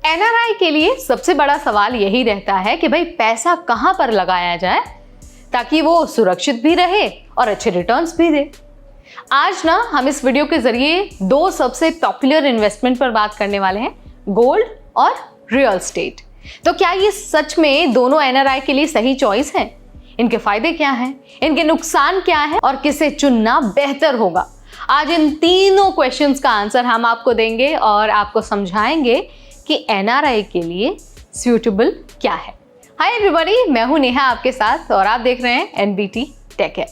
NRI के लिए सबसे बड़ा सवाल यही रहता है कि भाई पैसा कहां पर लगाया जाए ताकि वो सुरक्षित भी रहे और अच्छे रिटर्न्स भी दे। आज ना हम इस वीडियो के जरिए दो सबसे पॉपुलर इन्वेस्टमेंट पर बात करने वाले हैं, गोल्ड और रियल एस्टेट। तो क्या ये सच में दोनों एनआरआई के लिए सही चॉइस है? इनके फायदे क्या हैं, इनके नुकसान क्या है और किसे चुनना बेहतर होगा? आज इन तीनों क्वेश्चंस का आंसर हम आपको देंगे और आपको समझाएंगे कि एनआरआई के लिए सूटेबल क्या है। हाय एवरीबॉडी, मैं हूं नेहा आपके साथ और आप देख रहे हैं एनबीटी टेक है।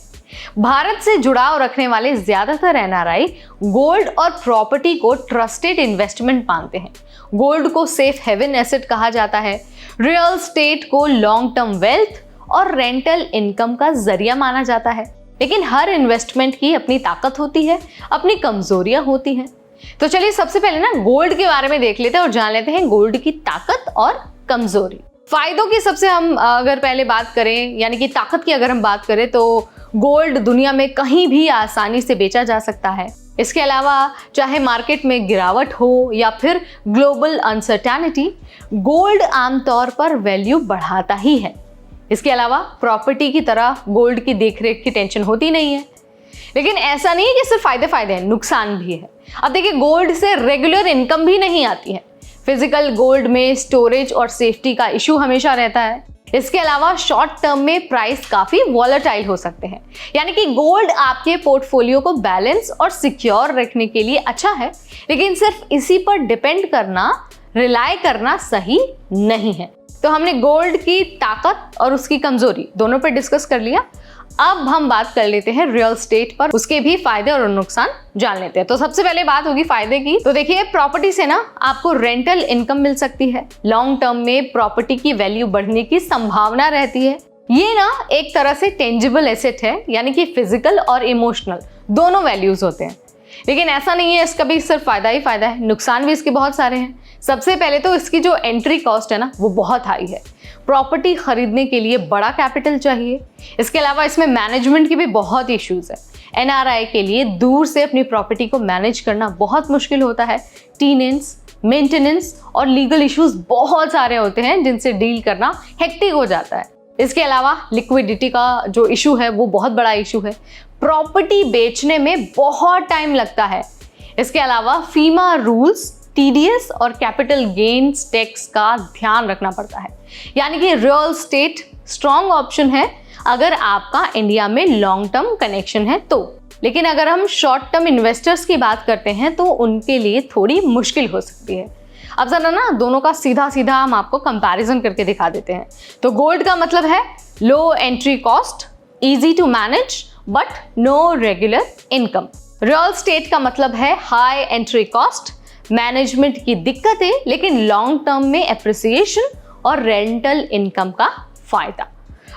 भारत से जुड़ाव रखने वाले ज्यादातर एनआरआई गोल्ड और प्रॉपर्टी को ट्रस्टेड इन्वेस्टमेंट मानते हैं। गोल्ड को सेफ हेवन एसेट कहा जाता है, रियल एस्टेट को लॉन्ग टर्म वेल्थ और रेंटल इनकम का जरिया माना जाता है। लेकिन हर इन्वेस्टमेंट की अपनी ताकत होती है, अपनी कमजोरियां होती हैं। तो चलिए सबसे पहले ना गोल्ड के बारे में देख लेते हैं और जान लेते हैं गोल्ड की ताकत और कमजोरी। फायदों की सबसे हम अगर पहले बात करें, यानी कि ताकत की अगर हम बात करें, तो गोल्ड दुनिया में कहीं भी आसानी से बेचा जा सकता है। इसके अलावा चाहे मार्केट में गिरावट हो या फिर ग्लोबल अनसर्टेनिटी, गोल्ड आमतौर पर वैल्यू बढ़ाता ही है। इसके अलावा प्रॉपर्टी की तरह गोल्ड की देखरेख की टेंशन होती नहीं है। लेकिन ऐसा नहीं है कि सिर्फ फायदे हैं, नुकसान भी है। अब देखिए, गोल्ड से रेगुलर इनकम भी नहीं आती है। फिजिकल गोल्ड में स्टोरेज और सेफ्टी का इशू हमेशा रहता है। इसके अलावा शॉर्ट टर्म में प्राइस काफी वॉलेटाइल हो सकते हैं। यानी कि गोल्ड आपके पोर्टफोलियो को बैलेंस और सिक्योर रखने के लिए अच्छा है, लेकिन सिर्फ इसी पर डिपेंड करना, रिलाय करना सही नहीं है। तो हमने गोल्ड की ताकत और उसकी कमजोरी दोनों पर डिस्कस कर लिया। अब हम बात कर लेते हैं रियल एस्टेट पर, उसके भी फायदे और नुकसान जान लेते हैं। तो सबसे पहले बात होगी फायदे की। तो देखिए, प्रॉपर्टी से ना आपको रेंटल इनकम मिल सकती है। लॉन्ग टर्म में प्रॉपर्टी की वैल्यू बढ़ने की संभावना रहती है। ये ना एक तरह से टेंजिबल एसेट है, यानी कि फिजिकल और इमोशनल दोनों वैल्यूज होते हैं। लेकिन ऐसा नहीं है इसका भी सिर्फ फायदा ही फायदा है, नुकसान भी इसके बहुत सारे हैं। सबसे पहले तो इसकी जो एंट्री कॉस्ट है ना, वो बहुत हाई है। प्रॉपर्टी खरीदने के लिए बड़ा कैपिटल चाहिए। इसके अलावा इसमें मैनेजमेंट की भी बहुत इश्यूज है। एनआरआई के लिए दूर से अपनी प्रॉपर्टी को मैनेज करना बहुत मुश्किल होता है। टीनेंस, मेंटेनेंस और लीगल इश्यूज बहुत सारे होते हैं जिनसे डील करना हेक्टिक हो जाता है। इसके अलावा लिक्विडिटी का जो इशू है वो बहुत बड़ा इशू है। प्रॉपर्टी बेचने में बहुत टाइम लगता है। इसके अलावा फीमा रूल्स, टीडीएस और कैपिटल गेन्स टैक्स का ध्यान रखना पड़ता है। यानी कि रियल एस्टेट स्ट्रॉन्ग ऑप्शन है अगर आपका इंडिया में लॉन्ग टर्म कनेक्शन है तो। लेकिन अगर हम शॉर्ट टर्म इन्वेस्टर्स की बात करते हैं तो उनके लिए थोड़ी मुश्किल हो सकती है। अब जरा ना दोनों का सीधा सीधा हम आपको कंपैरिजन करके दिखा देते हैं। तो गोल्ड का मतलब है low entry cost, easy to manage but no regular income. Real estate का मतलब है हाई एंट्री कॉस्ट, मैनेजमेंट की दिक्कतें, लेकिन लॉन्ग टर्म में एप्रिसिएशन और रेंटल इनकम का फायदा।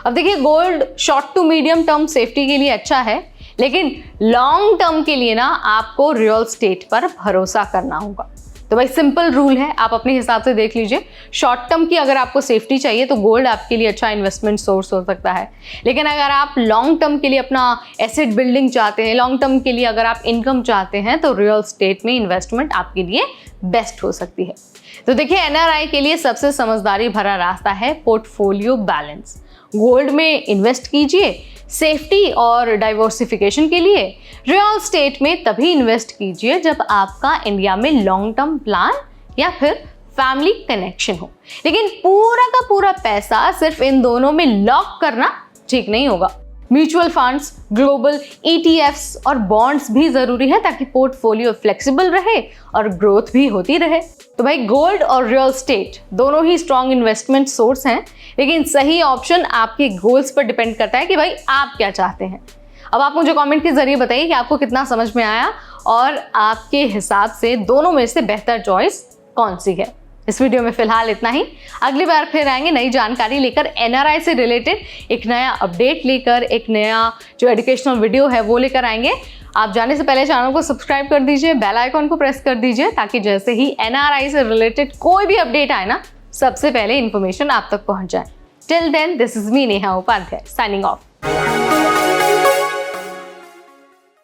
अब देखिए, gold short to medium term safety के लिए अच्छा है, लेकिन लॉन्ग टर्म के लिए ना आपको रियल एस्टेट पर भरोसा करना होगा। तो भाई सिंपल रूल है, आप अपने हिसाब से देख लीजिए। शॉर्ट टर्म की अगर आपको सेफ्टी चाहिए तो गोल्ड आपके लिए अच्छा इन्वेस्टमेंट सोर्स हो सकता है। लेकिन अगर आप लॉन्ग टर्म के लिए अपना एसेट बिल्डिंग चाहते हैं, लॉन्ग टर्म के लिए अगर आप इनकम चाहते हैं, तो रियल एस्टेट में इन्वेस्टमेंट आपके लिए बेस्ट हो सकती है। तो देखिए, एनआरआई के लिए सबसे समझदारी भरा रास्ता है पोर्टफोलियो बैलेंस। गोल्ड में इन्वेस्ट कीजिए सेफ्टी और डाइवर्सिफिकेशन के लिए। रियल एस्टेट में तभी इन्वेस्ट कीजिए जब आपका इंडिया में लॉन्ग टर्म प्लान या फिर फैमिली कनेक्शन हो। लेकिन पूरा का पूरा पैसा सिर्फ इन दोनों में लॉक करना ठीक नहीं होगा। म्यूचुअल फंड्स, ग्लोबल ईटीएफ्स और बॉन्ड्स भी जरूरी है ताकि पोर्टफोलियो फ्लेक्सिबल रहे और ग्रोथ भी होती रहे। तो भाई गोल्ड और रियल एस्टेट दोनों ही स्ट्रॉन्ग इन्वेस्टमेंट सोर्स हैं, लेकिन सही ऑप्शन आपके गोल्स पर डिपेंड करता है कि भाई आप क्या चाहते हैं। अब आप मुझे कमेंट के जरिए बताइए कि आपको कितना समझ में आया और आपके हिसाब से दोनों में से बेहतर चॉइस कौन सी है। इस वीडियो में फिलहाल इतना ही। अगली बार फिर आएंगे नई जानकारी लेकर, एनआरआई से रिलेटेड एक नया अपडेट लेकर, एक नया जो एजुकेशनल वीडियो है वो लेकर आएंगे। आप जाने से पहले चैनल को सब्सक्राइब कर दीजिए, बेल आइकॉन को प्रेस कर दीजिए, ताकि जैसे ही एनआरआई से रिलेटेड कोई भी अपडेट आए ना, सबसे पहले इन्फॉर्मेशन आप तक पहुंच जाए। Till then, this is me Neha Upadhyay, signing of.